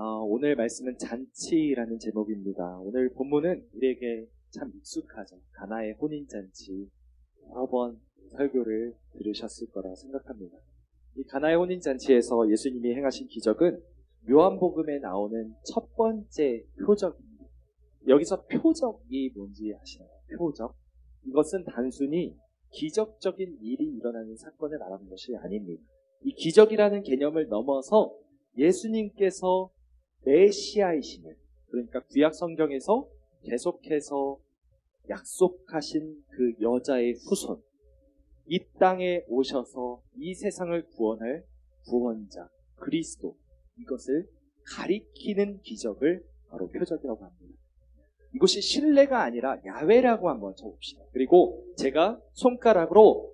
오늘 말씀은 잔치라는 제목입니다. 오늘 본문은 우리에게 참 익숙하죠. 가나의 혼인잔치. 여러 번 설교를 들으셨을 거라 생각합니다. 이 가나의 혼인잔치에서 예수님이 행하신 기적은 요한복음에 나오는 첫 번째 표적입니다. 여기서 표적이 뭔지 아시나요? 표적. 이것은 단순히 기적적인 일이 일어나는 사건을 말하는 것이 아닙니다. 이 기적이라는 개념을 넘어서 예수님께서 메시아이심을, 그러니까 구약 성경에서 계속해서 약속하신 그 여자의 후손, 이 땅에 오셔서 이 세상을 구원할 구원자 그리스도, 이것을 가리키는 기적을 바로 표적이라고 합니다. 이것이 신뢰가 아니라 야훼라고 한번 쳐봅시다. 그리고 제가 손가락으로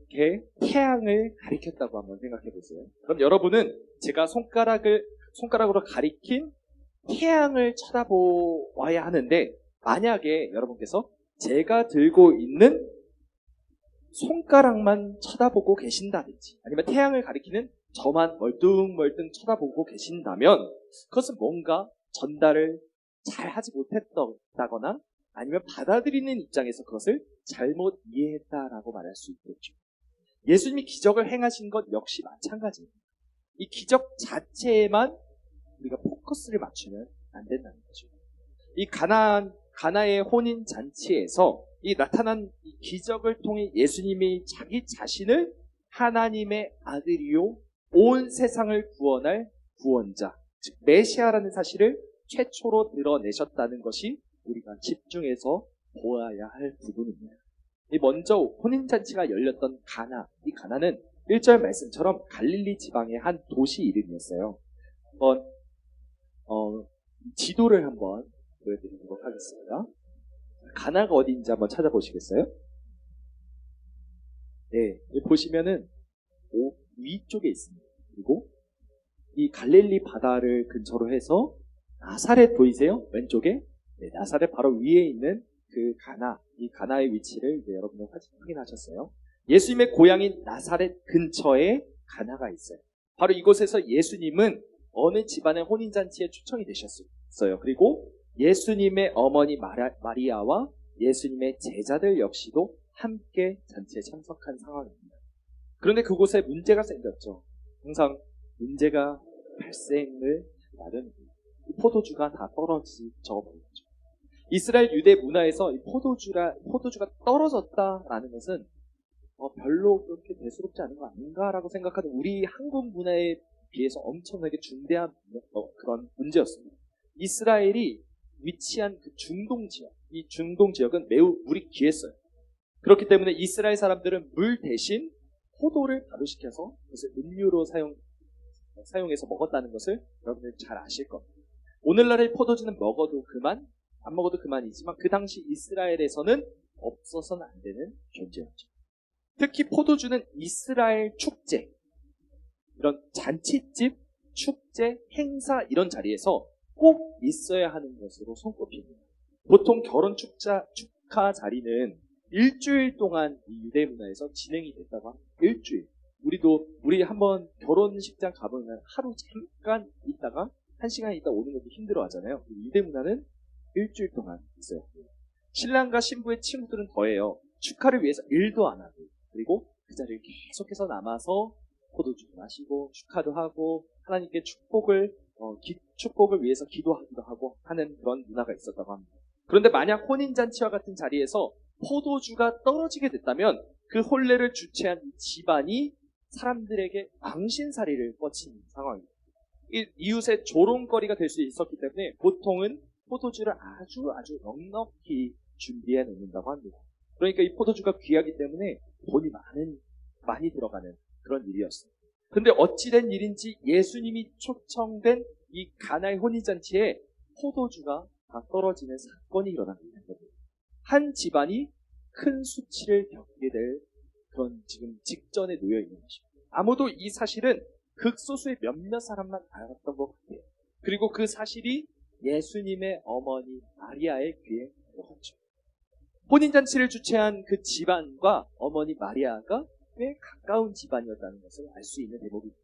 이렇게 태양을 가리켰다고 한번 생각해 보세요. 그럼 여러분은 제가 손가락으로 가리킨 태양을 쳐다보아야 하는데, 만약에 여러분께서 제가 들고 있는 손가락만 쳐다보고 계신다든지, 아니면 태양을 가리키는 저만 멀뚱멀뚱 쳐다보고 계신다면, 그것은 뭔가 전달을 잘 하지 못했다거나, 아니면 받아들이는 입장에서 그것을 잘못 이해했다라고 말할 수 있겠죠. 예수님이 기적을 행하신 것 역시 마찬가지입니다. 이 기적 자체에만 우리가 포커스를 맞추면 안 된다는 거죠. 이 가나의 혼인 잔치에서 이 나타난 이 기적을 통해 예수님이 자기 자신을 하나님의 아들이요 온 세상을 구원할 구원자, 즉 메시아라는 사실을 최초로 드러내셨다는 것이 우리가 집중해서 보아야 할 부분입니다. 먼저 혼인잔치가 열렸던 가나, 이 가나는 1절 말씀처럼 갈릴리 지방의 한 도시 이름이었어요. 한번 지도를 한번 보여드리도록 하겠습니다. 가나가 어디인지 한번 찾아보시겠어요? 네, 보시면은 위쪽에 있습니다. 그리고 이 갈릴리 바다를 근처로 해서 나사렛 보이세요? 왼쪽에? 네, 나사렛 바로 위에 있는 그 가나, 이 가나의 위치를 여러분은 확인하셨어요. 예수님의 고향인 나사렛 근처에 가나가 있어요. 바로 이곳에서 예수님은 어느 집안의 혼인잔치에 초청이 되셨어요. 그리고 예수님의 어머니 마리아와 예수님의 제자들 역시도 함께 잔치에 참석한 상황입니다. 그런데 그곳에 문제가 생겼죠. 항상 문제가 발생을 마련입니다. 포도주가 다 떨어져 버렸죠. 이스라엘 유대 문화에서 이 포도주가 떨어졌다라는 것은 별로 그렇게 대수롭지 않은 거 아닌가라고 생각하는 우리 한국 문화에 비해서 엄청나게 중대한 그런 문제였습니다. 이스라엘이 위치한 그 중동 지역, 이 중동 지역은 매우 물이 귀했어요. 그렇기 때문에 이스라엘 사람들은 물 대신 포도를 발효시켜서 그것을 음료로 사용해서 먹었다는 것을 여러분들 잘 아실 겁니다. 오늘날의 포도주는 먹어도 그만, 안 먹어도 그만이지만 그 당시 이스라엘에서는 없어서는 안 되는 존재였죠. 특히 포도주는 이스라엘 축제, 이런 잔치집, 축제, 행사 이런 자리에서 꼭 있어야 하는 것으로 손꼽힙니다. 보통 결혼 축하 자리는 일주일 동안 이 유대 문화에서 진행이 됐다고 합니다. 일주일. 우리 한번 결혼식장 가보면 하루 잠깐 있다가 1시간 있다 오는 것도 힘들어 하잖아요. 유대 문화는 일주일 동안 있어요. 신랑과 신부의 친구들은 더해요. 축하를 위해서 일도 안 하고, 그리고 그 자리를 계속해서 남아서 포도주도 마시고 축하도 하고 하나님께 축복을 위해서 기도하기도 하고 하는 그런 문화가 있었다고 합니다. 그런데 만약 혼인잔치와 같은 자리에서 포도주가 떨어지게 됐다면 그 혼례를 주최한 집안이 사람들에게 망신살이를 뻗친 상황입니다. 이웃의 조롱거리가 될 수 있었기 때문에 보통은 포도주를 아주 넉넉히 준비해 놓는다고 합니다. 그러니까 이 포도주가 귀하기 때문에 돈이 많이 들어가는 그런 일이었어요. 근데 어찌된 일인지 예수님이 초청된 이 가나의 혼인잔치에 포도주가 다 떨어지는 사건이 일어납니다. 한 집안이 큰 수치를 겪게 될 그런 지금 직전에 놓여 있는 것입니다. 아무도 이 사실은 극소수의 몇몇 사람만 알았던 것 같아요. 그리고 그 사실이 예수님의 어머니 마리아의 귀에 들어갔죠. 혼인잔치를 주최한 그 집안과 어머니 마리아가 꽤 가까운 집안이었다는 것을 알 수 있는 대목입니다.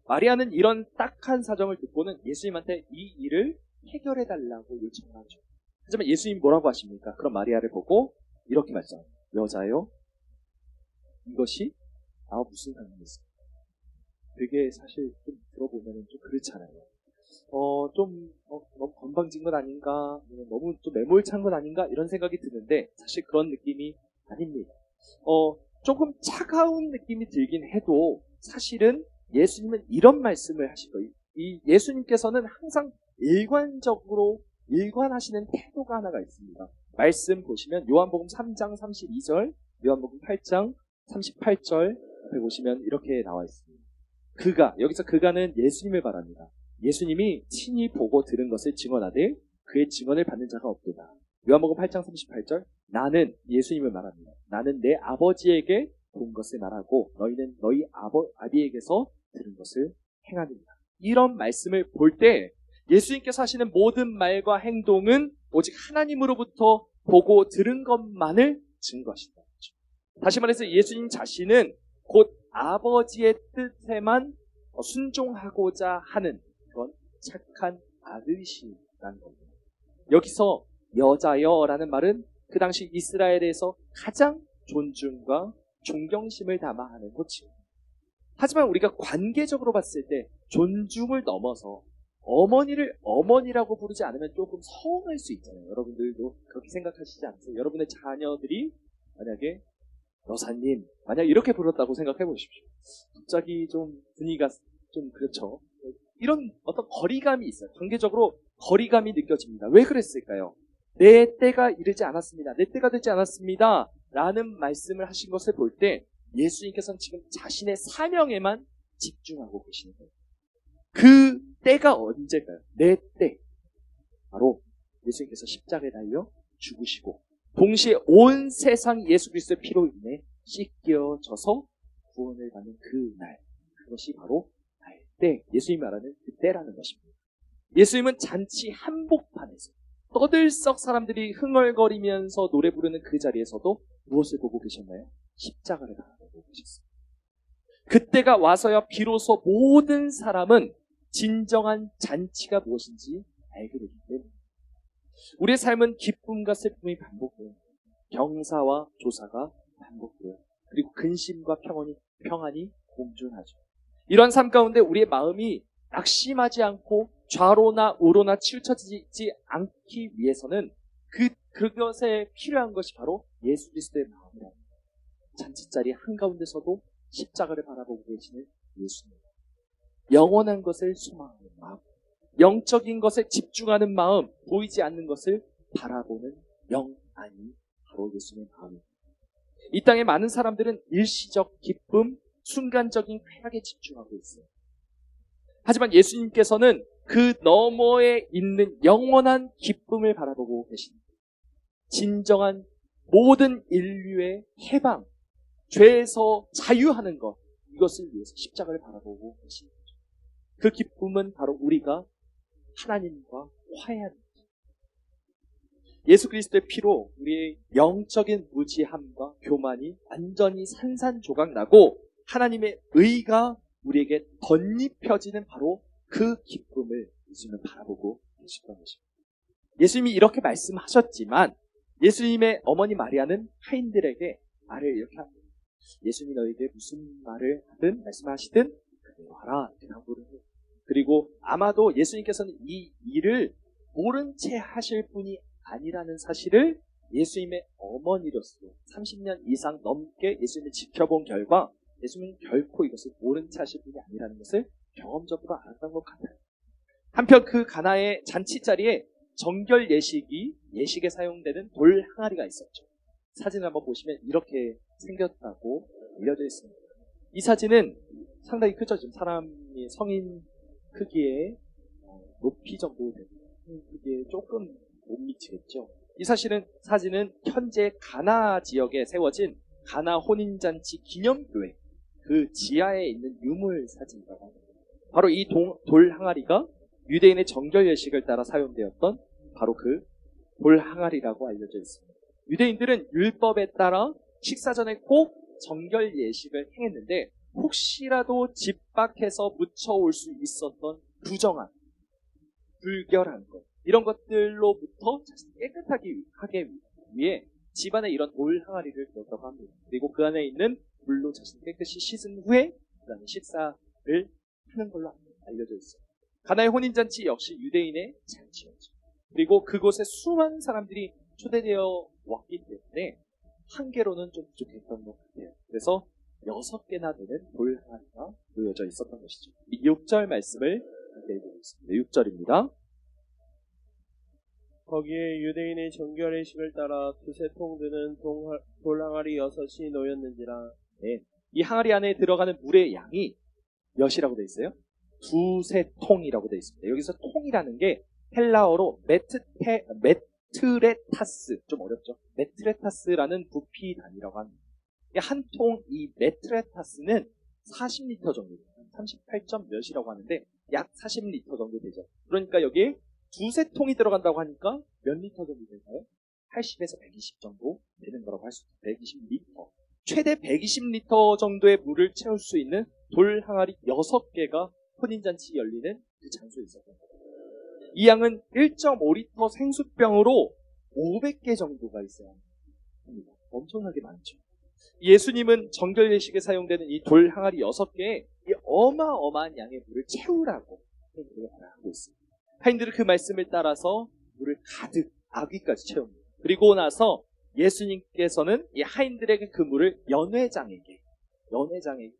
마리아는 이런 딱한 사정을 듣고는 예수님한테 이 일을 해결해달라고 요청하죠. 하지만 예수님이 뭐라고 하십니까? 그럼 마리아를 보고 이렇게 말씀합니다. 여자요, 이것이 나와 무슨 상관이 있습니까? 되게 사실 좀 들어보면 좀 그렇잖아요. 너무 건방진 건 아닌가, 너무 좀 매몰찬 건 아닌가, 이런 생각이 드는데, 사실 그런 느낌이 아닙니다. 조금 차가운 느낌이 들긴 해도, 사실은 예수님은 이런 말씀을 하실 거예요. 이 예수님께서는 항상 일관하시는 태도가 하나가 있습니다. 말씀 보시면, 요한복음 3장 32절, 요한복음 8장 38절, 앞에 보시면 이렇게 나와 있습니다. 여기서 그가는 예수님을 말합니다. 예수님이 친히 보고 들은 것을 증언하되 그의 증언을 받는 자가 없도다. 요한복음 8장 38절, 나는 예수님을 말합니다. 나는 내 아버지에게 본 것을 말하고 너희는 너희 아비에게서 들은 것을 행하느니라. 이런 말씀을 볼 때 예수님께서 하시는 모든 말과 행동은 오직 하나님으로부터 보고 들은 것만을 증거하신다. 다시 말해서 예수님 자신은 곧 아버지의 뜻에만 순종하고자 하는 그런 착한 아들이시라는 겁니다. 여기서 여자여라는 말은 그 당시 이스라엘에서 가장 존중과 존경심을 담아하는 호칭입니다. 하지만 우리가 관계적으로 봤을 때 존중을 넘어서 어머니를 어머니라고 부르지 않으면 조금 서운할 수 있잖아요. 여러분들도 그렇게 생각하시지 않으세요? 여러분의 자녀들이 만약에 여사님, 만약 이렇게 불렀다고 생각해 보십시오. 갑자기 좀 분위기가 좀 그렇죠. 이런 어떤 거리감이 있어요. 관계적으로 거리감이 느껴집니다. 왜 그랬을까요? 내 때가 이르지 않았습니다. 내 때가 되지 않았습니다. 라는 말씀을 하신 것을 볼 때 예수님께서는 지금 자신의 사명에만 집중하고 계시는 거예요. 그 때가 언제일까요? 내 때. 바로 예수님께서 십자가에 달려 죽으시고 동시에 온 세상 예수 그리스도의 피로 인해 씻겨져서 구원을 받는 그 날. 그것이 바로 나의 때. 예수님이 말하는 그 때라는 것입니다. 예수님은 잔치 한복판에서 떠들썩 사람들이 흥얼거리면서 노래 부르는 그 자리에서도 무엇을 보고 계셨나요? 십자가를 바라보고 계셨습니다. 그때가 와서야 비로소 모든 사람은 진정한 잔치가 무엇인지 알게 되기 때문에 우리의 삶은 기쁨과 슬픔이 반복돼요. 경사와 조사가 반복돼요. 그리고 근심과 평안이 공존하죠. 이런 삶 가운데 우리의 마음이 낙심하지 않고 좌로나 우로나 치우쳐지지 않기 위해서는 그것에 필요한 것이 바로 예수 그리스도의 마음이랍니다. 잔치자리 한가운데서도 십자가를 바라보고 계시는 예수님. 영원한 것을 소망하는 마음, 영적인 것에 집중하는 마음, 보이지 않는 것을 바라보는 영안이 바로 예수님의 마음입니다. 이 땅의 많은 사람들은 일시적 기쁨, 순간적인 쾌락에 집중하고 있어요. 하지만 예수님께서는 그 너머에 있는 영원한 기쁨을 바라보고 계십니다. 진정한 모든 인류의 해방, 죄에서 자유하는 것, 이것을 위해서 십자가를 바라보고 계십니다. 그 기쁨은 바로 우리가 하나님과 화해하는 것. 예수 그리스도의 피로 우리의 영적인 무지함과 교만이 완전히 산산조각 나고 하나님의 의가 우리에게 덧입혀지는 바로 그 기쁨을 예수님은 바라보고 계시던 것입니다. 예수님이 이렇게 말씀하셨지만 예수님의 어머니 마리아는 하인들에게 말을 이렇게 합니다. 예수님이 너에게 무슨 말을 하든 말씀하시든 그대로 하라 이렇게 당부를 해요. 그리고 아마도 예수님께서는 이 일을 모른 채 하실 분이 아니라는 사실을 예수님의 어머니로서 30년 이상 넘게 예수님을 지켜본 결과 예수님은 결코 이것을 모른 채 하실 분이 아니라는 것을 경험적으로 알았던 것 같아요. 한편 그 가나의 잔치 자리에 정결 예식에 사용되는 돌 항아리가 있었죠. 사진을 한번 보시면 이렇게 생겼다고 알려져 있습니다. 이 사진은 상당히 크죠. 지금 사람이 성인 크기의 높이 정도 되는 크기에 조금 못 미치겠죠. 이 사진은 현재 가나 지역에 세워진 가나 혼인잔치 기념교회 그 지하에 있는 유물 사진이라고 합니다. 바로 이 돌 항아리가 유대인의 정결 예식을 따라 사용되었던 바로 그 돌 항아리라고 알려져 있습니다. 유대인들은 율법에 따라 식사 전에 꼭 정결 예식을 행했는데 혹시라도 집 밖에서 묻혀올 수 있었던 부정한, 불결한 것, 이런 것들로부터 깨끗하게 하기 위해 집안에 이런 돌 항아리를 넣었다고 합니다. 그리고 그 안에 있는 물로 자신을 깨끗이 씻은 후에 그 다음에 식사를 하는 걸로 알려져 있어요. 가나의 혼인잔치 역시 유대인의 잔치였죠. 그리고 그곳에 수많은 사람들이 초대되어 왔기 때문에 한 개로는 좀 부족했던 것 같아요. 그래서 6개나 되는 돌 항아리가 놓여져 있었던 것이죠. 이 6절 말씀을 함께 읽어보겠습니다. 6절입니다. 거기에 유대인의 정결의식을 따라 두세 통 드는 돌 항아리 6이 놓였는지라. 네, 이 항아리 안에 들어가는 물의 양이 몇이라고 되어 있어요? 두세 통이라고 되어 있습니다. 여기서 통이라는 게 헬라어로 메트레타스, 좀 어렵죠? 메트레타스라는 부피 단위라고 합니다. 한 통 이 메트레타스는 40리터 정도, 38점 몇이라고 하는데 약 40리터 정도 되죠. 그러니까 여기에 두세 통이 들어간다고 하니까 몇 리터 정도 될까요? 80에서 120 정도 되는 거라고 할 수 있어요. 120리터. 최대 120리터 정도의 물을 채울 수 있는 돌 항아리 6개가 혼인잔치 열리는 그 장소에 있었던 거예요. 이 양은 1.5리터 생수병으로 500개 정도가 있어야 합니다. 엄청나게 많죠. 예수님은 정결 예식에 사용되는 이 돌 항아리 6개에 이 어마어마한 양의 물을 채우라고 하고 있습니다. 하인들은 그 말씀을 따라서 물을 가득 아귀까지 채웁니다. 그리고 나서 예수님께서는 이 하인들에게 그 물을 연회장에게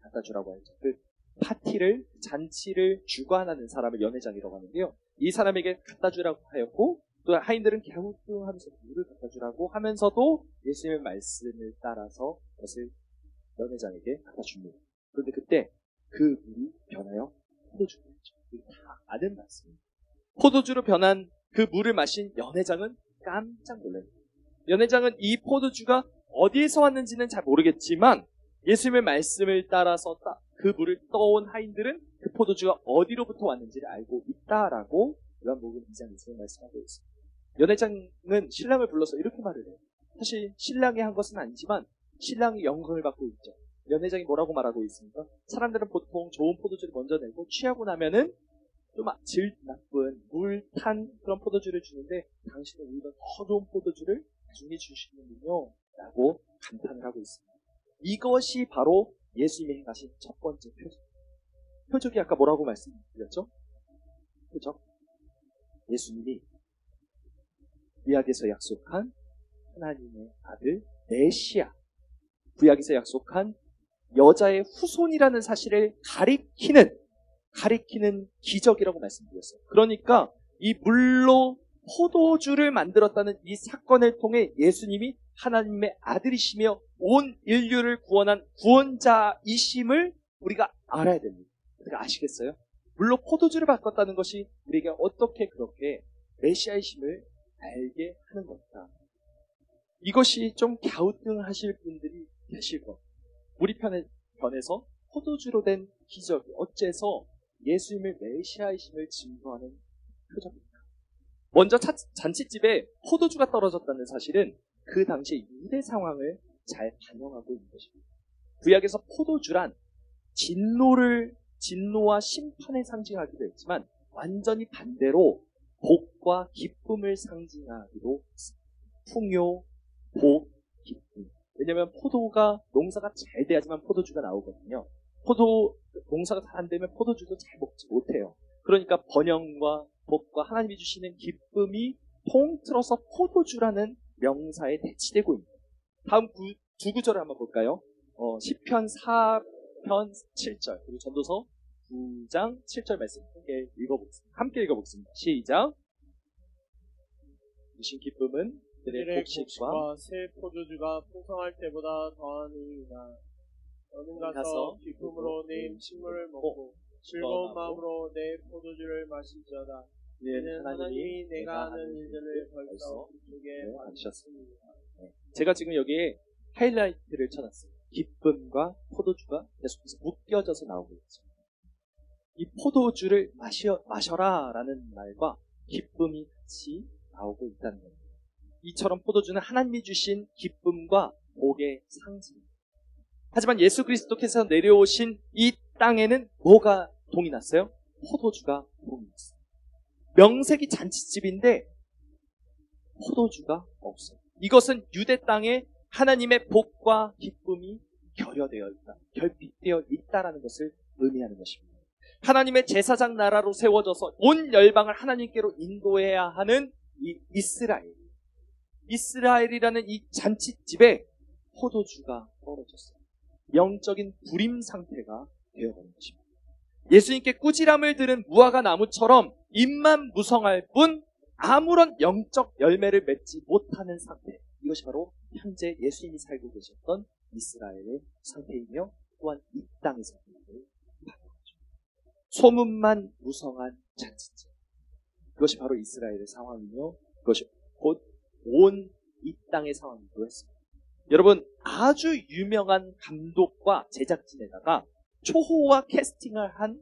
갖다 주라고 하죠. 그 파티를, 잔치를 주관하는 사람을 연회장이라고 하는데요. 이 사람에게 갖다 주라고 하였고, 또 하인들은 갸우뚱하면서 물을 갖다 주라고 하면서도 예수님의 말씀을 따라서 그것을 연회장에게 갖다 줍니다. 그런데 그때 그 물이 변하여 포도주가 됐죠. 다 아는 말씀입니다. 포도주로 변한 그 물을 마신 연회장은 깜짝 놀랍니다. 연회장은 이 포도주가 어디에서 왔는지는 잘 모르겠지만 예수님의 말씀을 따라서 그 물을 떠온 하인들은 그 포도주가 어디로부터 왔는지를 알고 있다라고 요한복음 2장 2절에 말씀하고 있습니다. 연회장은 신랑을 불러서 이렇게 말을 해요. 사실 신랑이 한 것은 아니지만 신랑이 영광을 받고 있죠. 연회장이 뭐라고 말하고 있습니까? 사람들은 보통 좋은 포도주를 먼저 내고 취하고 나면은 좀 질 나쁜 물 탄 그런 포도주를 주는데 당신은 오히려 더 좋은 포도주를 나중에 주시는군요 라고 감탄을 하고 있습니다. 이것이 바로 예수님이 행하신 첫 번째 표적. 표적이 아까 뭐라고 말씀드렸죠? 표적. 예수님이 구약에서 약속한 하나님의 아들 메시아, 구약에서 약속한 여자의 후손이라는 사실을 가리키는 기적이라고 말씀드렸어요. 그러니까 이 물로 포도주를 만들었다는 이 사건을 통해 예수님이 하나님의 아들이시며 온 인류를 구원한 구원자이심을 우리가 알아야 됩니다. 우리가 아시겠어요? 물로 포도주를 바꿨다는 것이 우리에게 어떻게 그렇게 메시아이심을 알게 하는 것이다. 이것이 좀 갸우뚱하실 분들이 계실 겁니다. 우리 편에서 포도주로 된 기적이 어째서 예수님의 메시아이심을 증거하는 표적입니다. 먼저 잔치집에 포도주가 떨어졌다는 사실은 그 당시의 유대 상황을 잘 반영하고 있는 것입니다. 구약에서 포도주란 진노와 심판을 상징하기도 했지만 완전히 반대로 복과 기쁨을 상징하기도 했습니다. 풍요, 복, 기쁨. 왜냐하면 농사가 잘 돼야지만 포도주가 나오거든요. 농사가 잘 안 되면 포도주도 잘 먹지 못해요. 그러니까 번영과 복과 하나님이 주시는 기쁨이 통틀어서 포도주라는 명사에 대치되고 있습니다. 다음 두 구절을 한번 볼까요? 시편 4편 7절 그리고 전도서 9장 7절 말씀 함께 읽어보겠습니다. 시작. 주신 기쁨은 그들의 복식과 새 포도주가 풍성할 때보다 더하니이다. 너는 가서 기쁨으로 내 식물을 먹고 즐거운 마음으로 내 포도주를 마실지어다. 이는 하나님이 내가 하는 일들을 벌써 그쪽에 만드셨습니다. 제가 지금 여기에 하이라이트를 쳐놨어요. 기쁨과 포도주가 계속해서 묶여져서 나오고 있죠. 이 포도주를 마셔라 라는 말과 기쁨이 같이 나오고 있다는 겁니다. 이처럼 포도주는 하나님이 주신 기쁨과 복의 상징입니다. 하지만 예수 그리스도께서 내려오신 이 땅에는 뭐가 동이 났어요? 포도주가 동이 났어요. 명색이 잔치집인데 포도주가 없어요. 이것은 유대 땅에 하나님의 복과 기쁨이 결여되어 있다, 결핍되어 있다라는 것을 의미하는 것입니다. 하나님의 제사장 나라로 세워져서 온 열방을 하나님께로 인도해야 하는 이 이스라엘이라는 이 잔치집에 포도주가 떨어졌어요. 영적인 불임 상태가 되어버린 것입니다. 예수님께 꾸지람을 들은 무화과 나무처럼 잎만 무성할 뿐 아무런 영적 열매를 맺지 못하는 상태, 이것이 바로 현재 예수님이 살고 계셨던 이스라엘의 상태이며 또한 이 땅의 상태를 받는 거죠. 소문만 무성한 잔치집, 그것이 바로 이스라엘의 상황이며 그것이 곧 온 이 땅의 상황이기도 했습니다. 여러분, 아주 유명한 감독과 제작진에다가 초호화 캐스팅을 한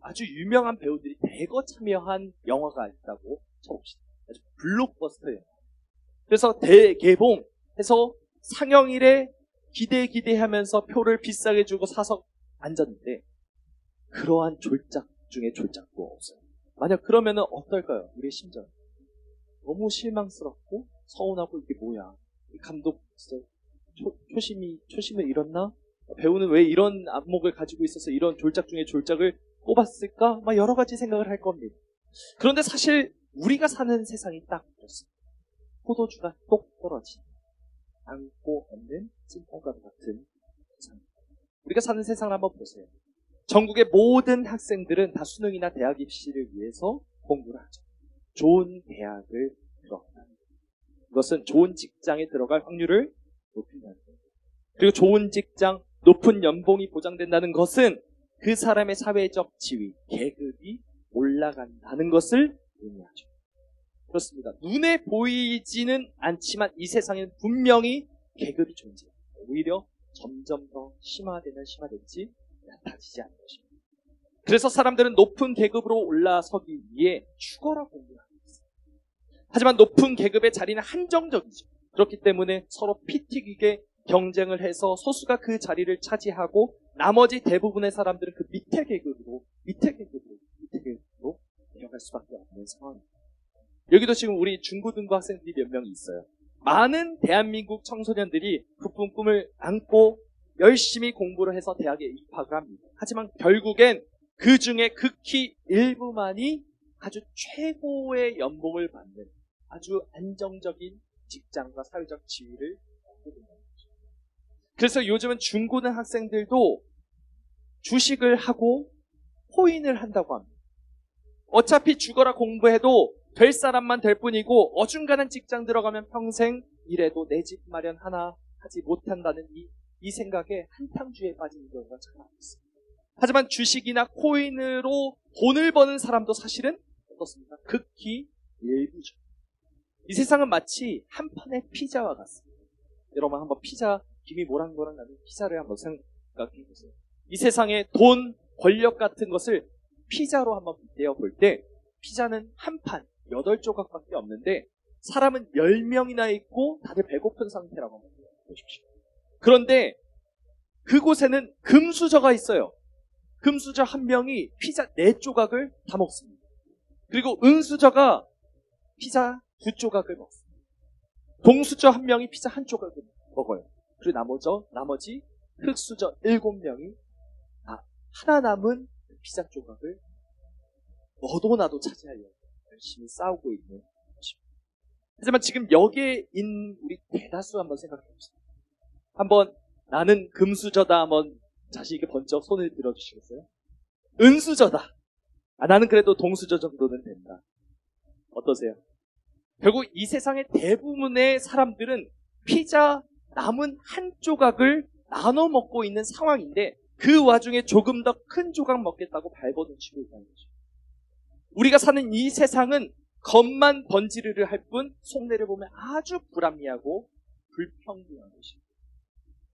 아주 유명한 배우들이 대거 참여한 영화가 있다고 쳐봅시다. 아주 블록버스터 영화. 그래서 대개봉해서 상영일에 기대하면서 표를 비싸게 주고 사서 앉았는데 그러한 졸작 중에 졸작도 없어요. 만약 그러면은 어떨까요? 우리의 심정. 너무 실망스럽고 서운하고 이게 뭐야? 이 감독 진짜 초심을 잃었나? 배우는 왜 이런 안목을 가지고 있어서 이런 졸작 중에 졸작을 꼽았을까? 막 여러 가지 생각을 할 겁니다. 그런데 사실 우리가 사는 세상이 딱 그렇습니다. 포도주가 똑 떨어진 안고 없는 찐통과 같은 세상. 우리가 사는 세상을 한번 보세요. 전국의 모든 학생들은 다 수능이나 대학 입시를 위해서 공부를 하죠. 좋은 대학을 들어간다는 것. 이것은 좋은 직장에 들어갈 확률을 높인다는 것. 그리고 좋은 직장, 높은 연봉이 보장된다는 것은 그 사람의 사회적 지위, 계급이 올라간다는 것을 의미하죠. 그렇습니다. 눈에 보이지는 않지만 이 세상에는 분명히 계급이 존재해요. 오히려 점점 더 심화될지 나타지지 않는 것입니다. 그래서 사람들은 높은 계급으로 올라서기 위해 죽어라 공부를 하고 있어요. 하지만 높은 계급의 자리는 한정적이죠. 그렇기 때문에 서로 피 튀기게 경쟁을 해서 소수가 그 자리를 차지하고 나머지 대부분의 사람들은 그 밑에 계급으로 내려갈 수밖에 없는 상황입니다. 여기도 지금 우리 중고등부 학생들이 몇 명이 있어요. 많은 대한민국 청소년들이 그쁜 꿈을 안고 열심히 공부를 해서 대학에 입학을 합니다. 하지만 결국엔 그 중에 극히 일부만이 아주 최고의 연봉을 받는 아주 안정적인 직장과 사회적 지위를 얻게 된다는 거죠. 그래서 요즘은 중고등 학생들도 주식을 하고 코인을 한다고 합니다. 어차피 죽어라 공부해도 될 사람만 될 뿐이고 어중간한 직장 들어가면 평생 일해도 내 집 마련 하나 하지 못한다는 이 생각에 한탕주의에 빠지는 경우가 참 많습니다. 하지만 주식이나 코인으로 돈을 버는 사람도 사실은 어떻습니까? 극히 일부죠. 이 세상은 마치 한 판의 피자와 같습니다. 여러분 한번 피자 김이 모락모락 나는 피자를 한번 생각해 보세요. 이 세상에 돈, 권력 같은 것을 피자로 한번 빗대어 볼 때 피자는 한 판 8조각밖에 없는데 사람은 10명이나 있고 다들 배고픈 상태라고 한번 보십시오. 그런데 그곳에는 금수저가 있어요. 금수저 한 명이 피자 4조각을 다 먹습니다. 그리고 은수저가 피자 2조각을 먹습니다. 동수저 한 명이 피자 1조각을 먹어요. 그리고 나머지 흑수저 7명이 하나 남은 피자 조각을 너도 나도 차지하려고 열심히 싸우고 있는 것입니다. 하지만 지금 여기에 있는 우리 대다수 한번 생각해 봅시다. 한번 나는 금수저다 한번 자신 있게 번쩍 손을 들어주시겠어요? 은수저다. 나는 그래도 동수저 정도는 된다. 어떠세요? 결국 이 세상의 대부분의 사람들은 피자 남은 한 조각을 나눠 먹고 있는 상황인데 그 와중에 조금 더 큰 조각 먹겠다고 발버둥치고 있다는 거죠. 우리가 사는 이 세상은 겉만 번지르르 할 뿐 속내를 보면 아주 불합리하고 불평등한 것입니다.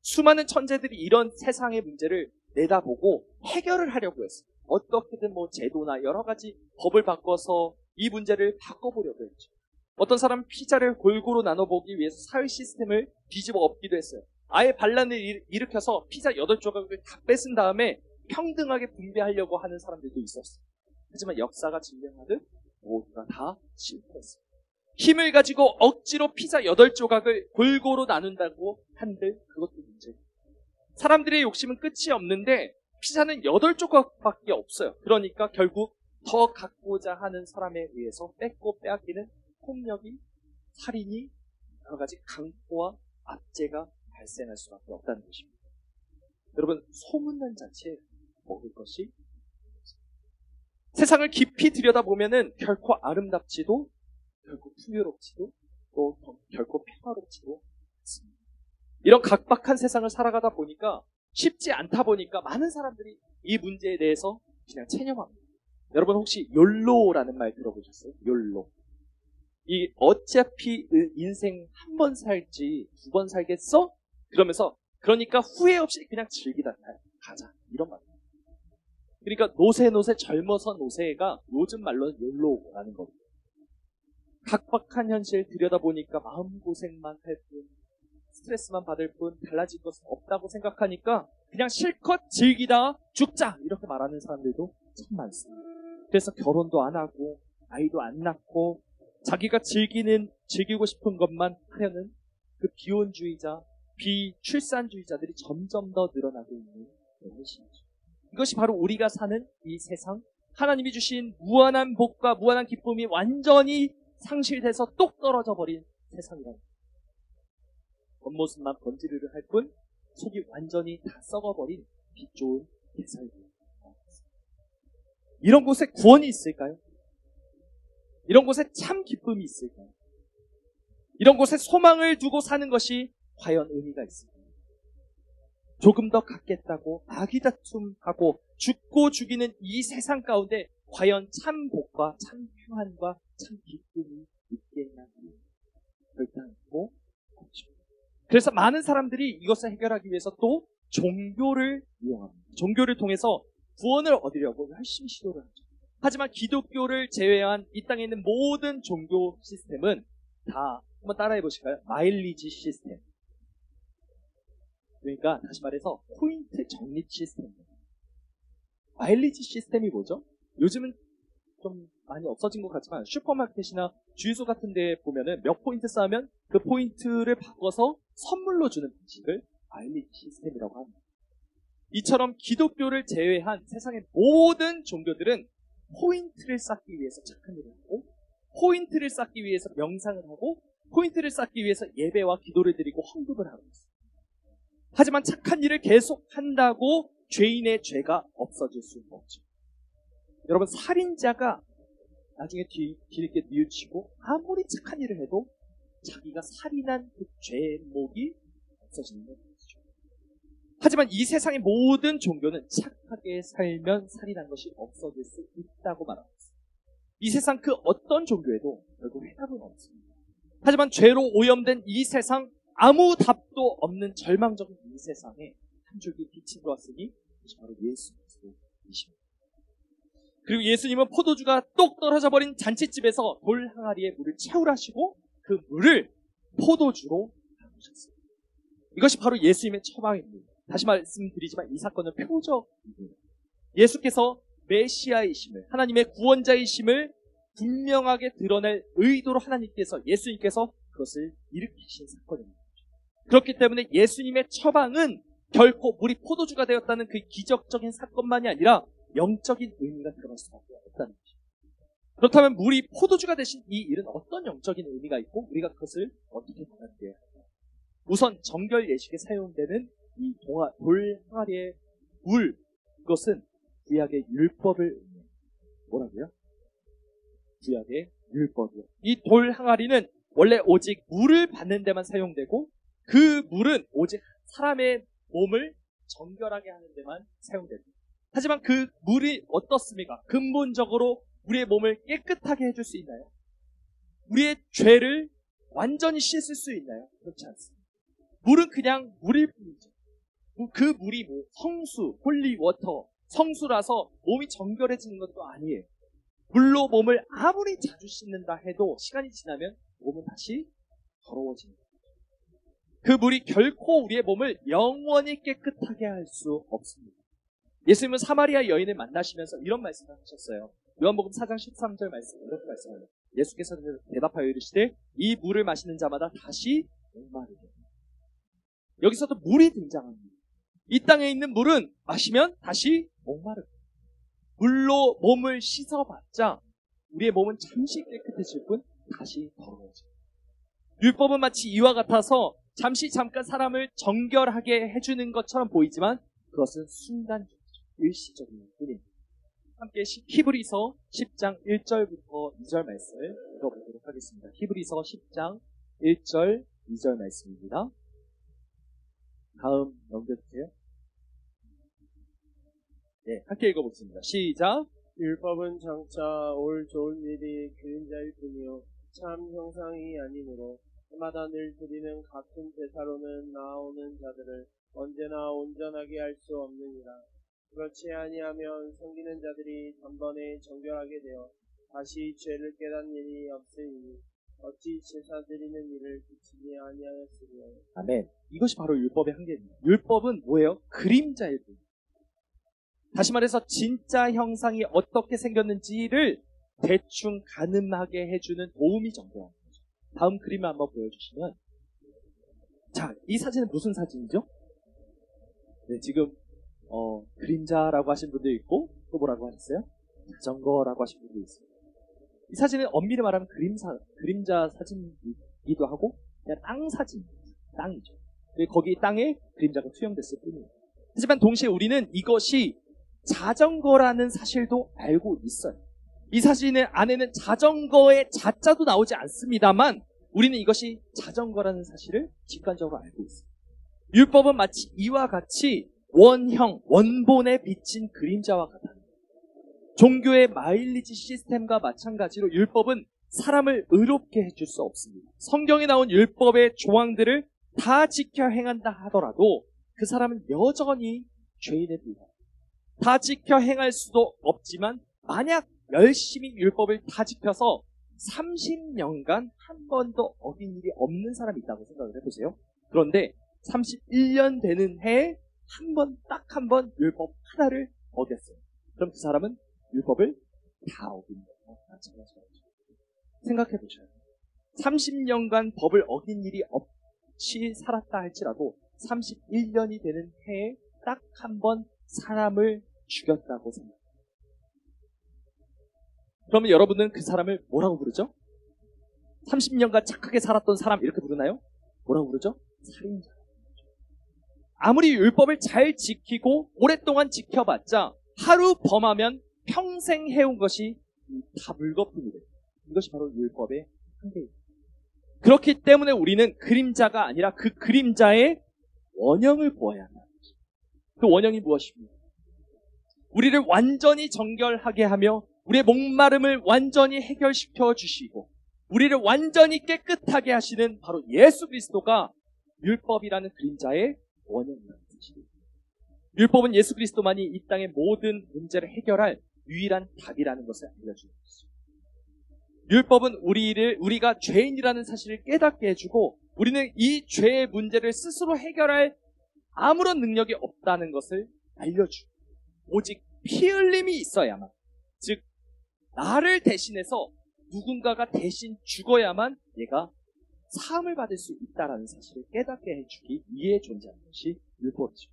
수많은 천재들이 이런 세상의 문제를 내다보고 해결을 하려고 했어요. 어떻게든 제도나 여러 가지 법을 바꿔서 이 문제를 바꿔보려고 했죠. 어떤 사람은 피자를 골고루 나눠보기 위해서 사회 시스템을 뒤집어 엎기도 했어요. 아예 반란을 일으켜서 피자 8조각을 다 뺏은 다음에 평등하게 분배하려고 하는 사람들도 있었어요. 하지만 역사가 증명하듯 모두가 다 실패했어요. 힘을 가지고 억지로 피자 8조각을 골고루 나눈다고 한들 그것도 문제예요. 사람들의 욕심은 끝이 없는데 피자는 8조각밖에 없어요. 그러니까 결국 더 갖고자 하는 사람에 의해서 뺏고 빼앗기는 폭력이, 살인이, 여러 가지 강포와 압제가 발생할 수밖에 없다는 것입니다. 여러분, 소문난 자체에 먹을 것이 세상을 깊이 들여다보면은 결코 아름답지도, 결코 풍요롭지도, 또 결코 평화롭지도 않습니다. 이런 각박한 세상을 살아가다 보니까 쉽지 않다 보니까 많은 사람들이 이 문제에 대해서 그냥 체념합니다. 여러분 혹시 욜로라는 말 들어보셨어요? 욜로. 이 어차피 인생 한 번 살지 2번 살겠어? 그러면서 그러니까 후회 없이 그냥 즐기다 가자 이런 말이에요. 그러니까 노세 젊어서 노세가 요즘 말로는 욜로라는 겁니다. 각박한 현실 들여다보니까 마음고생만 할 뿐, 스트레스만 받을 뿐 달라질 것은 없다고 생각하니까 그냥 실컷 즐기다 죽자 이렇게 말하는 사람들도 참 많습니다. 그래서 결혼도 안 하고 아이도 안 낳고 자기가 즐기고 싶은 것만 하려는 그 비혼주의자, 비출산주의자들이 점점 더 늘어나고 있는 현실이죠. 이것이 바로 우리가 사는 이 세상, 하나님이 주신 무한한 복과 무한한 기쁨이 완전히 상실돼서 똑 떨어져 버린 세상이라는 거예요. 겉모습만 번지르르 할 뿐 속이 완전히 다 썩어버린 빛 좋은 세상입니다. 이런 곳에 구원이 있을까요? 이런 곳에 참 기쁨이 있을까요? 이런 곳에 소망을 두고 사는 것이 과연 의미가 있을까요? 조금 더 갖겠다고 아기다툼하고 죽고 죽이는 이 세상 가운데 과연 참 복과 참 평안과 참 기쁨이 있겠냐는 결단하고 없죠. 그래서 많은 사람들이 이것을 해결하기 위해서 또 종교를 이용합니다. 종교를 통해서 구원을 얻으려고 열심히 시도를 하죠. 하지만 기독교를 제외한 이 땅에 있는 모든 종교 시스템은 다 한번 따라해 보실까요? 마일리지 시스템. 그러니까 다시 말해서 포인트 적립 시스템입니다. 마일리지 시스템이 뭐죠? 요즘은 좀 많이 없어진 것 같지만 슈퍼마켓이나 주유소 같은 데 보면은 몇 포인트 쌓으면 그 포인트를 바꿔서 선물로 주는 방식을 마일리지 시스템이라고 합니다. 이처럼 기독교를 제외한 세상의 모든 종교들은 포인트를 쌓기 위해서 착한 일을 하고, 포인트를 쌓기 위해서 명상을 하고, 포인트를 쌓기 위해서 예배와 기도를 드리고 헌금을 하고 있습니다. 하지만 착한 일을 계속 한다고 죄인의 죄가 없어질 수는 없죠. 여러분, 살인자가 나중에 뒤늦게 뉘우치고 아무리 착한 일을 해도 자기가 살인한 그 죄목이 없어지는 것이죠. 하지만 이 세상의 모든 종교는 착하게 살면 살인한 것이 없어질 수 있다고 말하고 있습니다. 이 세상 그 어떤 종교에도 결국 해답은 없습니다. 하지만 죄로 오염된 이 세상, 아무 답도 없는 절망적인 이 세상에 한 줄기 빛이 들어왔으니 그것이 바로 예수 그리스도이십니다. 그리고 예수님은 포도주가 똑 떨어져 버린 잔치집에서 돌 항아리에 물을 채우라시고 그 물을 포도주로 바꾸셨습니다. 이것이 바로 예수님의 처방입니다. 다시 말씀드리지만 이 사건은 표적입니다. 예수께서 메시아이심을, 하나님의 구원자이심을 분명하게 드러낼 의도로 하나님께서, 예수님께서 그것을 일으키신 사건입니다. 그렇기 때문에 예수님의 처방은 결코 물이 포도주가 되었다는 그 기적적인 사건만이 아니라 영적인 의미가 들어갈 수밖에 없다는 것입니다. 그렇다면 물이 포도주가 되신 이 일은 어떤 영적인 의미가 있고 우리가 그것을 어떻게 받아들여야 할까요? 우선 정결 예식에 사용되는 이 돌 항아리의 물, 그것은 구약의 율법을 의미합니다. 뭐라고요? 구약의 율법이요. 이 돌 항아리는 원래 오직 물을 받는 데만 사용되고 그 물은 오직 사람의 몸을 정결하게 하는 데만 사용됩니다. 하지만 그 물이 어떻습니까? 근본적으로 우리의 몸을 깨끗하게 해줄 수 있나요? 우리의 죄를 완전히 씻을 수 있나요? 그렇지 않습니다. 물은 그냥 물일 뿐이죠. 그 물이 성수, 홀리워터, 성수라서 몸이 정결해지는 것도 아니에요. 물로 몸을 아무리 자주 씻는다 해도 시간이 지나면 몸은 다시 더러워지는 거예요. 그 물이 결코 우리의 몸을 영원히 깨끗하게 할 수 없습니다. 예수님은 사마리아 여인을 만나시면서 이런 말씀을 하셨어요. 요한복음 4장 13절 말씀, 이렇게 말씀합니다. 예수께서 대답하여 이르시되 이 물을 마시는 자마다 다시 목마르게. 여기서도 물이 등장합니다. 이 땅에 있는 물은 마시면 다시 목마르게. 물로 몸을 씻어봤자 우리의 몸은 잠시 깨끗해질 뿐 다시 더러워져요. 율법은 마치 이와 같아서 잠깐 사람을 정결하게 해주는 것처럼 보이지만 그것은 순간적이죠. 일시적인 뿐입니다. 함께 히브리서 10장 1절부터 2절 말씀을 읽어보도록 하겠습니다. 히브리서 10장 1절 2절 말씀입니다. 다음 넘겨주세요. 네, 함께 읽어보겠습니다. 시작. 율법은 장차 올 좋은 일이 그림자일 뿐이요 참 형상이 아니므로 해마다 늘 드리는 같은 제사로는 나아오는 자들을 언제나 온전하게 할 수 없느니라. 그렇지 아니하면 섬기는 자들이 단번에 정결하게 되어 다시 죄를 깨닫는 일이 없으니 어찌 제사 드리는 일을 그치지 아니하였으리요. 아멘. 이것이 바로 율법의 한계입니다. 율법은 뭐예요? 그림자일 뿐. 다시 말해서 진짜 형상이 어떻게 생겼는지를 대충 가늠하게 해주는 도움이 정도한 거죠. 다음 그림을 한번 보여주시면, 자, 이 사진은 무슨 사진이죠? 네, 지금 그림자라고 하신 분도 있고 또 뭐라고 하셨어요? 자전거라고 하신 분도 있어요. 이 사진은 엄밀히 말하면 그림자 사진이기도 하고 그냥 땅 사진입니다. 땅이죠. 거기 땅에 그림자가 투영됐을 뿐이에요. 하지만 동시에 우리는 이것이 자전거라는 사실도 알고 있어요. 이 사진의 안에는 자전거의 자자도 나오지 않습니다만 우리는 이것이 자전거라는 사실을 직관적으로 알고 있어요. 율법은 마치 이와 같이 원형, 원본에 비친 그림자와 같아요. 종교의 마일리지 시스템과 마찬가지로 율법은 사람을 의롭게 해줄 수 없습니다. 성경에 나온 율법의 조항들을 다 지켜 행한다 하더라도 그 사람은 여전히 죄인에 불과합니다. 다 지켜 행할 수도 없지만 만약 열심히 율법을 다 지켜서 30년간 한 번도 어긴 일이 없는 사람이 있다고 생각을 해보세요. 그런데 31년 되는 해에 딱 한 번 율법 하나를 어겼어요. 그럼 그 사람은 율법을 다 어긴 거예요. 마찬가지죠. 생각해 보셔요. 30년간 법을 어긴 일이 없이 살았다 할지라도 31년이 되는 해에 딱 한 번 사람을 죽였다고 생각해요. 그러면 여러분은 그 사람을 뭐라고 부르죠? 30년간 착하게 살았던 사람 이렇게 부르나요? 뭐라고 부르죠? 살인자. 아무리 율법을 잘 지키고 오랫동안 지켜봤자 하루 범하면 평생 해온 것이 다 물거품이 돼요. 이것이 바로 율법의 한계입니다. 그렇기 때문에 우리는 그림자가 아니라 그 그림자의 원형을 보아야 한다. 그 원형이 무엇입니까? 우리를 완전히 정결하게 하며 우리의 목마름을 완전히 해결시켜 주시고 우리를 완전히 깨끗하게 하시는 바로 예수 그리스도가 율법이라는 그림자의 원형이라는 뜻입니다. 율법은 예수 그리스도만이 이 땅의 모든 문제를 해결할 유일한 답이라는 것을 알려주는 것이죠. 율법은 우리가 죄인이라는 사실을 깨닫게 해주고 우리는 이 죄의 문제를 스스로 해결할 아무런 능력이 없다는 것을 알려주고 오직 피 흘림이 있어야만, 즉 나를 대신해서 누군가가 대신 죽어야만 얘가 사함을 받을 수 있다는 사실을 깨닫게 해주기 위해 존재하는 것이 율법이죠.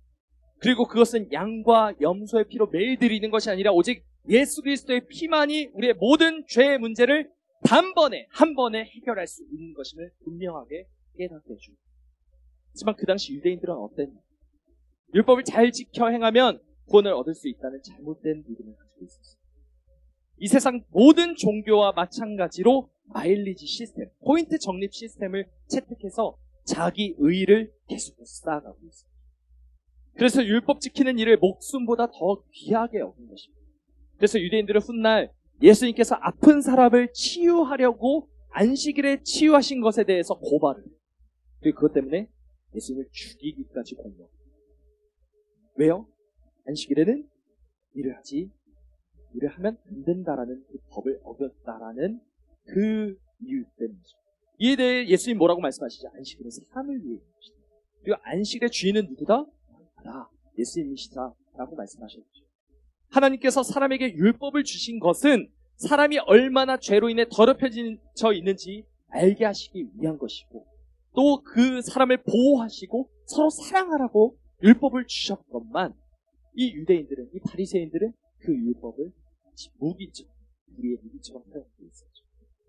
그리고 그것은 양과 염소의 피로 매일 드리는 것이 아니라 오직 예수 그리스도의 피만이 우리의 모든 죄의 문제를 단번에 한 번에 해결할 수 있는 것임을 분명하게 깨닫게 해줍니다. 하지만 그 당시 유대인들은 어땠냐? 율법을 잘 지켜 행하면 구원을 얻을 수 있다는 잘못된 믿음을 가지고 있었어요. 이 세상 모든 종교와 마찬가지로 마일리지 시스템, 포인트 적립 시스템을 채택해서 자기 의의를 계속해서 쌓아가고 있습니다. 그래서 율법 지키는 일을 목숨보다 더 귀하게 여긴 것입니다. 그래서 유대인들은 훗날 예수님께서 아픈 사람을 치유하려고 안식일에 치유하신 것에 대해서 고발을 해요. 그리고 그것 때문에 예수님을 죽이기까지 공격합니다. 왜요? 안식일에는 일을 하면 안 된다라는 그 법을 어겼다라는 그 이유 때문이죠. 이에 대해 예수님 뭐라고 말씀하시죠? 안식일은 사람을 위해 있는 것이다. 그리고 안식의 주인은 누구다? 나, 예수님이시다 라고 말씀하셨죠. 하나님께서 사람에게 율법을 주신 것은 사람이 얼마나 죄로 인해 더럽혀져 있는지 알게 하시기 위한 것이고, 또 그 사람을 보호하시고 서로 사랑하라고 율법을 주셨건만, 이 유대인들은, 이 바리새인들은 그 율법을 무기죠. 우리의 무기처럼 사용하고 있었죠.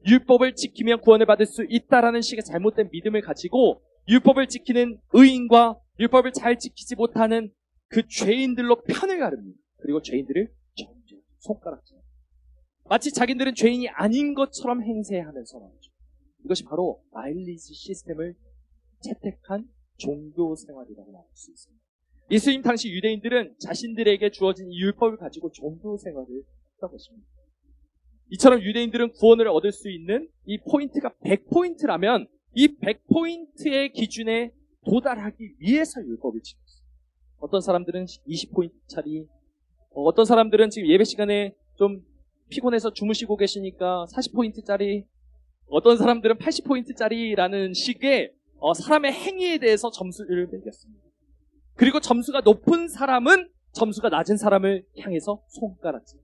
율법을 지키면 구원을 받을 수 있다라는 식의 잘못된 믿음을 가지고 율법을 지키는 의인과 율법을 잘 지키지 못하는 그 죄인들로 편을 가릅니다. 그리고 죄인들을 정죄, 손가락질. 마치 자기들은 죄인이 아닌 것처럼 행세하면서 말이죠. 이것이 바로 마일리지 시스템을 채택한 종교 생활이라고 말할 수 있습니다. 예수님 당시 유대인들은 자신들에게 주어진 이 율법을 가지고 종교 생활을 했던 것입니다. 이처럼 유대인들은 구원을 얻을 수 있는 이 포인트가 100포인트라면 이 100포인트의 기준에 도달하기 위해서 율법을 지켰어요. 어떤 사람들은 20포인트짜리, 어떤 사람들은 지금 예배 시간에 좀 피곤해서 주무시고 계시니까 40포인트짜리, 어떤 사람들은 80포인트짜리라는 식의 사람의 행위에 대해서 점수를 매겼습니다. 그리고 점수가 높은 사람은 점수가 낮은 사람을 향해서 손가락질.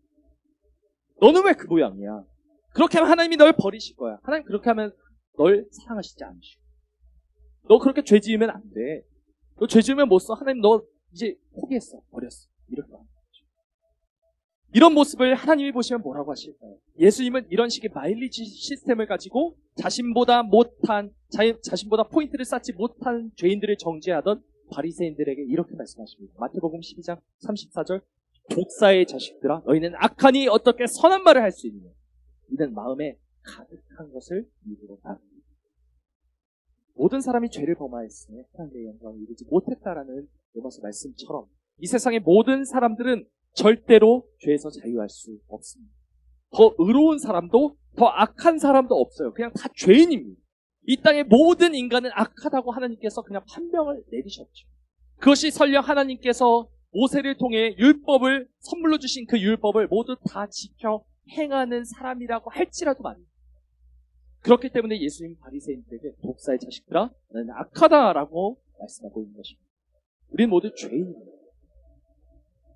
너는 왜 그 모양이야? 그렇게 하면 하나님이 널 버리실 거야. 하나님 그렇게 하면 널 사랑하시지 않으시고. 너 그렇게 죄 지으면 안 돼. 너 죄 지으면 못 써. 하나님 너 이제 포기했어. 버렸어. 이렇게 말하는 거죠. 이런 모습을 하나님이 보시면 뭐라고 하실까요? 예수님은 이런 식의 마일리지 시스템을 가지고 자신보다 포인트를 쌓지 못한 죄인들을 정죄하던 바리새인들에게 이렇게 말씀하십니다. 마태복음 12장 34절, 독사의 자식들아, 너희는 악하니 어떻게 선한 말을 할 수 있느냐? 이는 마음에 가득한 것을 입으로 나눕니다. 모든 사람이 죄를 범하였으니 하나님의 영광을 이루지 못했다라는 로마서 말씀처럼 이 세상의 모든 사람들은 절대로 죄에서 자유할 수 없습니다. 더 의로운 사람도 더 악한 사람도 없어요. 그냥 다 죄인입니다. 이 땅의 모든 인간은 악하다고 하나님께서 그냥 판명을 내리셨죠. 그것이 설령 하나님께서 모세를 통해 율법을 선물로 주신 그 율법을 모두 다 지켜 행하는 사람이라고 할지라도 말입니다. 그렇기 때문에 예수님 바리새인들에게 독사의 자식들아, 나는 악하다라고 말씀하고 있는 것입니다. 우리는 모두 죄인입니다.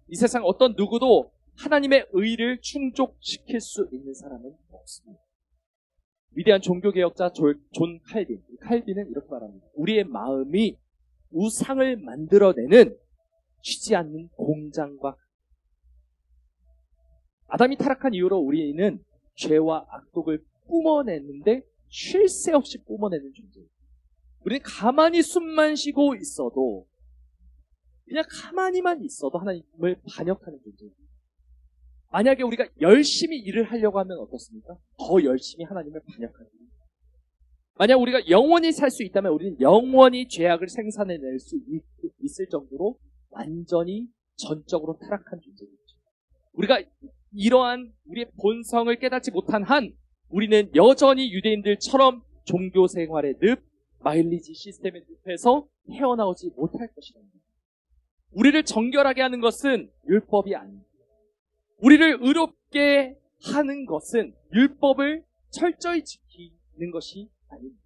이 세상 어떤 누구도 하나님의 의를 충족시킬 수 있는 사람은 없습니다. 위대한 종교개혁자 존 칼빈. 칼빈은 이렇게 말합니다. 우리의 마음이 우상을 만들어내는 쉬지 않는 공장과, 아담이 타락한 이후로 우리는 죄와 악독을 뿜어내는데 쉴 새 없이 뿜어내는 존재예요. 우리는 가만히 숨만 쉬고 있어도, 그냥 가만히만 있어도 하나님을 반역하는 존재예요. 만약에 우리가 열심히 일을 하려고 하면 어떻습니까? 더 열심히 하나님을 반역하는 거예요. 만약 우리가 영원히 살 수 있다면 우리는 영원히 죄악을 생산해낼 수 있을 정도로 완전히 전적으로 타락한 존재겠죠. 우리가 이러한 우리의 본성을 깨닫지 못한 한 우리는 여전히 유대인들처럼 종교 생활의 늪, 마일리지 시스템의 늪에서 헤어나오지 못할 것이라는 거예요. 우리를 정결하게 하는 것은 율법이 아닙니다. 우리를 의롭게 하는 것은 율법을 철저히 지키는 것이 아닙니다.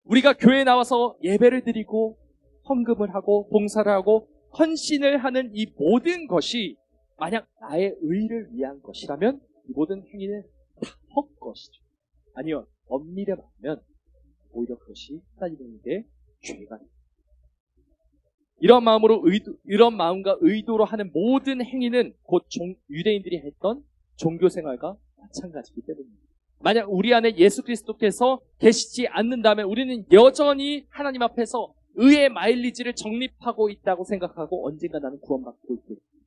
우리가 교회에 나와서 예배를 드리고 헌금을 하고 봉사를 하고 헌신을 하는 이 모든 것이 만약 나의 의를 위한 것이라면 이 모든 행위는 다 헛것이죠. 아니요, 엄밀히 말하면 오히려 그것이 하나님에게 죄가 됩니다. 이런 마음과 의도로 하는 모든 행위는 곧 유대인들이 했던 종교생활과 마찬가지이기 때문입니다. 만약 우리 안에 예수 그리스도께서 계시지 않는다면 우리는 여전히 하나님 앞에서 의의 마일리지를 적립하고 있다고 생각하고 언젠가 나는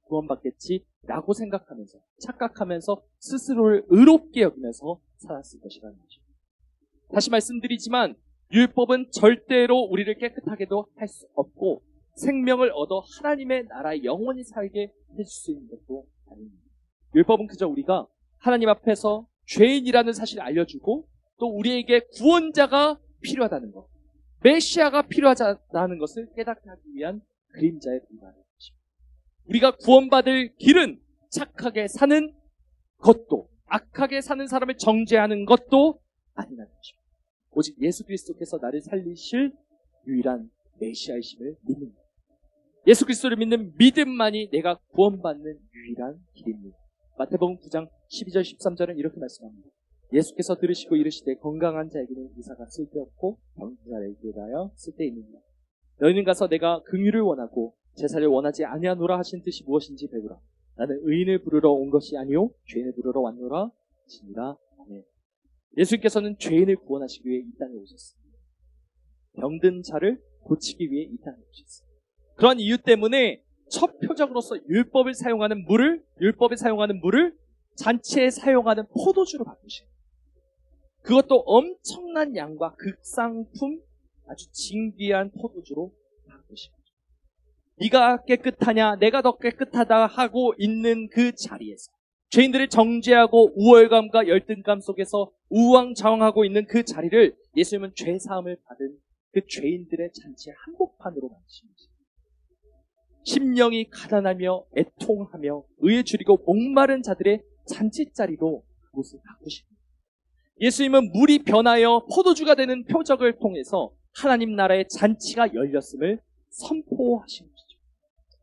구원받겠지라고 생각하면서 착각하면서 스스로를 의롭게 여기면서 살았을 것이라는 거죠. 다시 말씀드리지만 율법은 절대로 우리를 깨끗하게도 할 수 없고 생명을 얻어 하나님의 나라에 영원히 살게 해줄 수 있는 것도 아닙니다. 율법은 그저 우리가 하나님 앞에서 죄인이라는 사실을 알려주고 또 우리에게 구원자가 필요하다는 것, 메시아가 필요하다는 것을 깨닫게 하기 위한 그림자에 불과한 것입니다. 우리가 구원받을 길은 착하게 사는 것도 악하게 사는 사람을 정죄하는 것도 아니라는 것입니다. 오직 예수 그리스도께서 나를 살리실 유일한 메시아이심을 믿는 거예요. 예수 그리스도를 믿는 믿음만이 내가 구원받는 유일한 길입니다. 마태복음 9장 12절 13절은 이렇게 말씀합니다. 예수께서 들으시고 이르시되 건강한 자에게는 의사가 쓸데없고 병든 자에게 대하여 쓸데있느니라. 너희는 가서 내가 긍휼을 원하고 제사를 원하지 아니하노라 하신 뜻이 무엇인지 배우라. 나는 의인을 부르러 온 것이 아니요 죄인을 부르러 왔노라 하시니라. 아멘. 예수님께서는 죄인을 구원하시기 위해 이 땅에 오셨습니다. 병든 자를 고치기 위해 이 땅에 오셨습니다. 그런 이유 때문에 첫 표적으로서 율법을 사용하는 물을 잔치에 사용하는 포도주로 바꾸신 거예요. 그것도 엄청난 양과 극상품 아주 진귀한 포도주로 바꾸신 거죠. 네가 깨끗하냐 내가 더 깨끗하다 하고 있는 그 자리에서 죄인들을 정죄하고 우월감과 열등감 속에서 우왕좌왕하고 있는 그 자리를 예수님은 죄사함을 받은 그 죄인들의 잔치의 한복판으로 만드신 거죠. 심령이 가난하며 애통하며 의에 줄이고 목마른 자들의 잔치자리로 그곳을 바꾸신 거예요. 예수님은 물이 변하여 포도주가 되는 표적을 통해서 하나님 나라의 잔치가 열렸음을 선포하신 것이죠.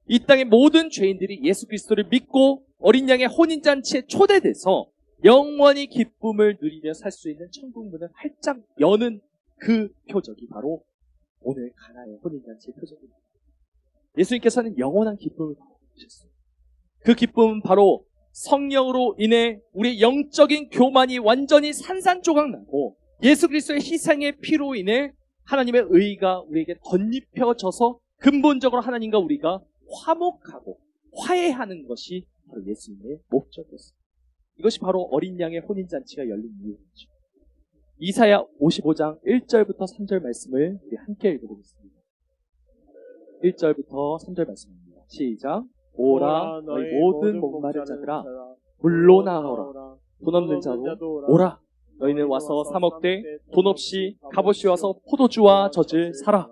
이 땅의 모든 죄인들이 예수 그리스도를 믿고 어린 양의 혼인잔치에 초대돼서 영원히 기쁨을 누리며 살 수 있는 천국 문을 활짝 여는 그 표적이 바로 오늘 가나의 혼인잔치의 표적입니다. 예수님께서는 영원한 기쁨을 받으셨어요. 그 기쁨은 바로 성령으로 인해 우리의 영적인 교만이 완전히 산산조각나고 예수 그리스도의 희생의 피로 인해 하나님의 의가 우리에게 덧입혀져서 근본적으로 하나님과 우리가 화목하고 화해하는 것이 바로 예수님의 목적이었습니다. 이것이 바로 어린 양의 혼인잔치가 열린 이유죠. 이사야 55장 1절부터 3절 말씀을 우리 함께 읽어보겠습니다. 1절부터 3절 말씀입니다. 시작. 오라 너희 모든 목마른 자들아 물로 나아오라. 돈 없는 자도 오라. 너희는 와서 사 먹되 돈 없이 값없이 와서 포도주와 젖을 사라.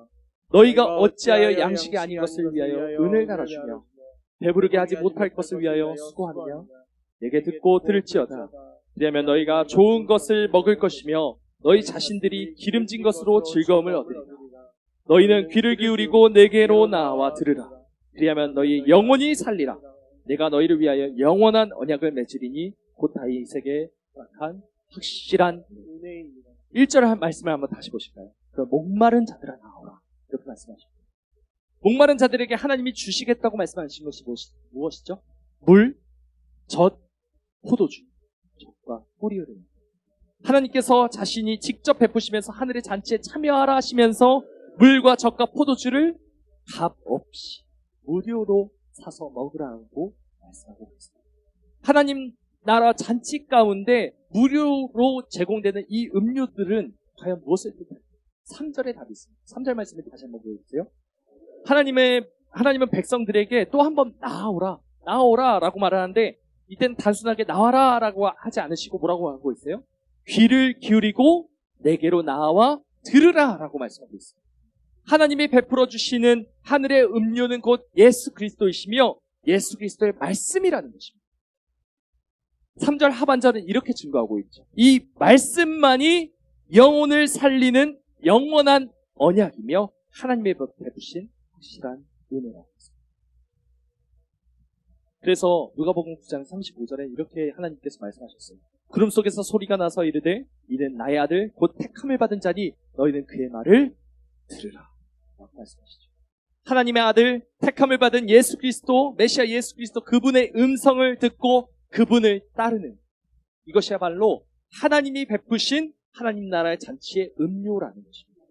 너희가 어찌하여 양식이 아닌 것을 위하여 은을 갈아주며 배부르게 하지 못할 것을 위하여 수고하느냐. 내게 듣고 들을지어다. 그리하면 너희가 좋은 것을 먹을 것이며 너희 자신들이 기름진 것으로 즐거움을 얻으리라. 너희는 귀를 기울이고 내게로 나와 들으라. 그리하면 너희 영혼이 살리라. 내가 너희를 위하여 영원한 언약을 맺으리니 곧 다윗에게 허락한 확실한 은혜입니다. 1절 말씀을 한번 다시 보실까요? 그 목마른 자들아 나오라. 이렇게 말씀하십니다. 목마른 자들에게 하나님이 주시겠다고 말씀하신 것이 무엇이죠? 물, 젖, 포도주. 젖과 뿌리 흐르는. 하나님께서 자신이 직접 베푸시면서 하늘의 잔치에 참여하라 하시면서 물과 젖과 포도주를 값 없이 무료로 사서 먹으라고 말씀하고 있습니다. 하나님 나라 잔치 가운데 무료로 제공되는 이 음료들은 과연 무엇을 뜻할까요? 3절의 답이 있습니다. 3절 말씀을 다시 한번 보여주세요. 하나님은 백성들에게 또 한번 나오라 라고 말하는데 이때는 단순하게 나와라 라고 하지 않으시고 뭐라고 하고 있어요? 귀를 기울이고 내게로 나와 들으라 라고 말씀하고 있습니다. 하나님이 베풀어 주시는 하늘의 음료는 곧 예수 그리스도이시며 예수 그리스도의 말씀이라는 것입니다. 3절 하반절은 이렇게 증거하고 있죠. 이 말씀만이 영혼을 살리는 영원한 언약이며 하나님의 베푸신 확실한 은혜라고 했습니다. 그래서 누가복음 9장 35절에 이렇게 하나님께서 말씀하셨어요. 구름 속에서 소리가 나서 이르되 이는 나의 아들 곧 택함을 받은 자니 너희는 그의 말을 들으라 라고 말씀하시죠. 하나님의 아들 택함을 받은 예수 그리스도 메시아 예수 그리스도 그분의 음성을 듣고 그분을 따르는 이것이야말로 하나님이 베푸신 하나님 나라의 잔치의 음료라는 것입니다.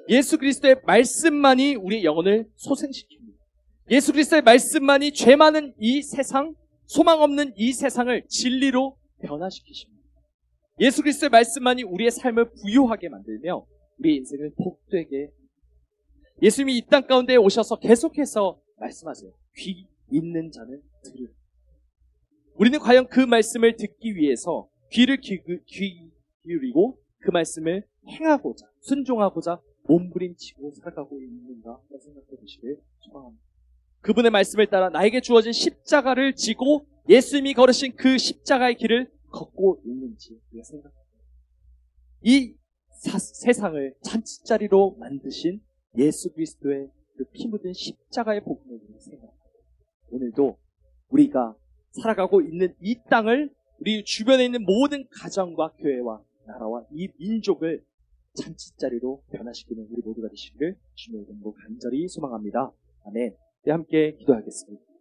예수 그리스도의 말씀만이 우리의 영혼을 소생시킵니다. 예수 그리스도의 말씀만이 죄 많은 이 세상, 소망 없는 이 세상을 진리로 변화시키십니다. 예수 그리스도의 말씀만이 우리의 삶을 부유하게 만들며 우리의 인생을 복되게. 예수님이 이 땅 가운데 오셔서 계속해서 말씀하세요. 귀 있는 자는 들으라. 우리는 과연 그 말씀을 듣기 위해서 귀를 기울이고 그 말씀을 행하고자 순종하고자 몸부림치고 살아가고 있는가 생각해 보시길 소망합니다. 그분의 말씀을 따라 나에게 주어진 십자가를 지고 예수님이 걸으신 그 십자가의 길을 걷고 있는지 우리가 생각합니다. 이 세상을 잔치자리로 만드신 예수 그리스도의 그 피 묻은 십자가의 복음을 생각합니다. 오늘도 우리가 살아가고 있는 이 땅을 우리 주변에 있는 모든 가정과 교회와 나라와 이 민족을 잔치자리로 변화시키는 우리 모두가 되시기를 주님의 이름으로 간절히 소망합니다. 아멘. 네, 함께 기도하겠습니다.